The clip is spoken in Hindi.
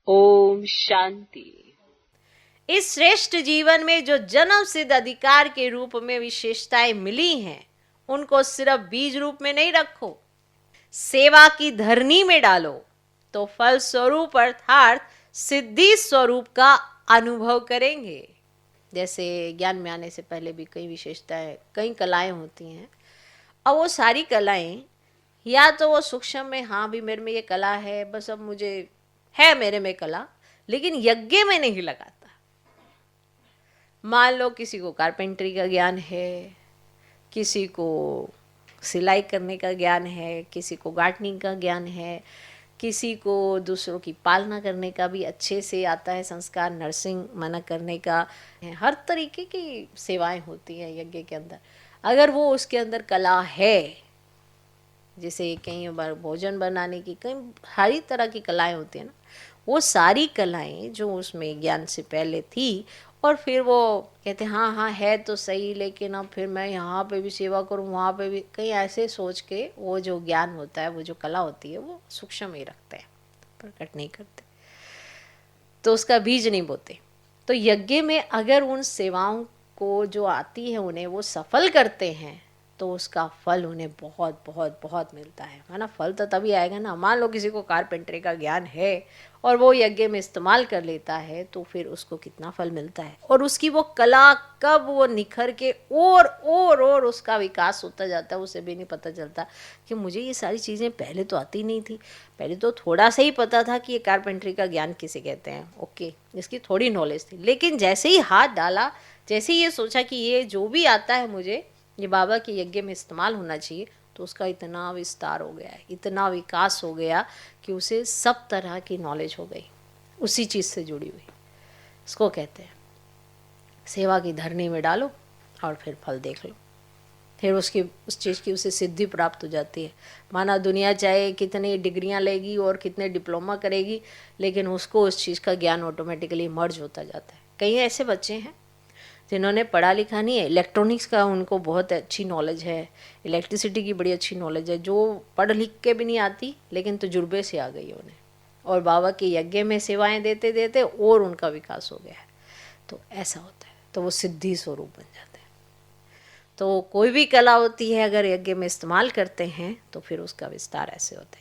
ओम शांति। इस श्रेष्ठ जीवन में जो जन्म सिद्ध अधिकार के रूप में विशेषताएं मिली हैं, उनको सिर्फ बीज रूप में नहीं रखो, सेवा की धरनी में डालो, तो फल स्वरूप अर्थात सिद्धि स्वरूप का अनुभव करेंगे। जैसे ज्ञान में आने से पहले भी कई विशेषताएं, कई कलाएं होती हैं, और वो सारी कलाएं या तो वो सूक्ष्म में, हाँ भी मेरे में ये कला है, बस अब मुझे है मेरे में कला, लेकिन यज्ञ में नहीं लगाता। मान लो किसी को कारपेंटरी का ज्ञान है, किसी को सिलाई करने का ज्ञान है, किसी को गार्डनिंग का ज्ञान है, किसी को दूसरों की पालना करने का भी अच्छे से आता है संस्कार, नर्सिंग मना करने का, हर तरीके की सेवाएं होती हैं यज्ञ के अंदर। अगर वो उसके अंदर कला है, जैसे कई बार भोजन बनाने की कई हर तरह की कलाएं होती हैं ना, वो सारी कलाएं जो उसमें ज्ञान से पहले थी, और फिर वो कहते हैं हाँ हाँ है तो सही, लेकिन अब फिर मैं यहाँ पे भी सेवा करूँ, वहाँ पे भी, कहीं ऐसे सोच के वो जो ज्ञान होता है, वो जो कला होती है, वो सूक्ष्म ही रखते हैं, प्रकट नहीं करते, तो उसका बीज नहीं बोते। तो यज्ञ में अगर उन सेवाओं को जो आती है उन्हें वो सफल करते हैं, तो उसका फल उन्हें बहुत बहुत बहुत मिलता है ना। फल तो तभी आएगा ना, मान लो किसी को कारपेंटरी का ज्ञान है और वो यज्ञ में इस्तेमाल कर लेता है, तो फिर उसको कितना फल मिलता है, और उसकी वो कला कब वो निखर के और उसका विकास होता जाता है, उसे भी नहीं पता चलता कि मुझे ये सारी चीज़ें पहले तो आती नहीं थी, पहले तो थोड़ा सा ही पता था कि ये कारपेंटरी का ज्ञान किसे कहते हैं, ओके, इसकी थोड़ी नॉलेज थी, लेकिन जैसे ही हाथ डाला, जैसे ही ये सोचा कि ये जो भी आता है मुझे, ये बाबा के यज्ञ में इस्तेमाल होना चाहिए, तो उसका इतना विस्तार हो गया है, इतना विकास हो गया कि उसे सब तरह की नॉलेज हो गई, उसी चीज़ से जुड़ी हुई। इसको कहते हैं सेवा की धरनी में डालो और फिर फल देख लो, फिर उसकी उस चीज़ की उसे सिद्धि प्राप्त हो जाती है। माना दुनिया चाहे कितनी डिग्रियां लेगी और कितने डिप्लोमा करेगी, लेकिन उसको उस चीज़ का ज्ञान ऑटोमेटिकली मर्ज होता जाता है। कई ऐसे बच्चे हैं जिन्होंने पढ़ा लिखा नहीं है, इलेक्ट्रॉनिक्स का उनको बहुत अच्छी नॉलेज है, इलेक्ट्रिसिटी की बड़ी अच्छी नॉलेज है, जो पढ़ लिख के भी नहीं आती, लेकिन तजुर्बे से आ गई उन्हें, और बाबा के यज्ञ में सेवाएं देते देते और उनका विकास हो गया है। तो ऐसा होता है, तो वो सिद्धि स्वरूप बन जाते हैं। तो कोई भी कला होती है, अगर यज्ञ में इस्तेमाल करते हैं तो फिर उसका विस्तार ऐसे होता है।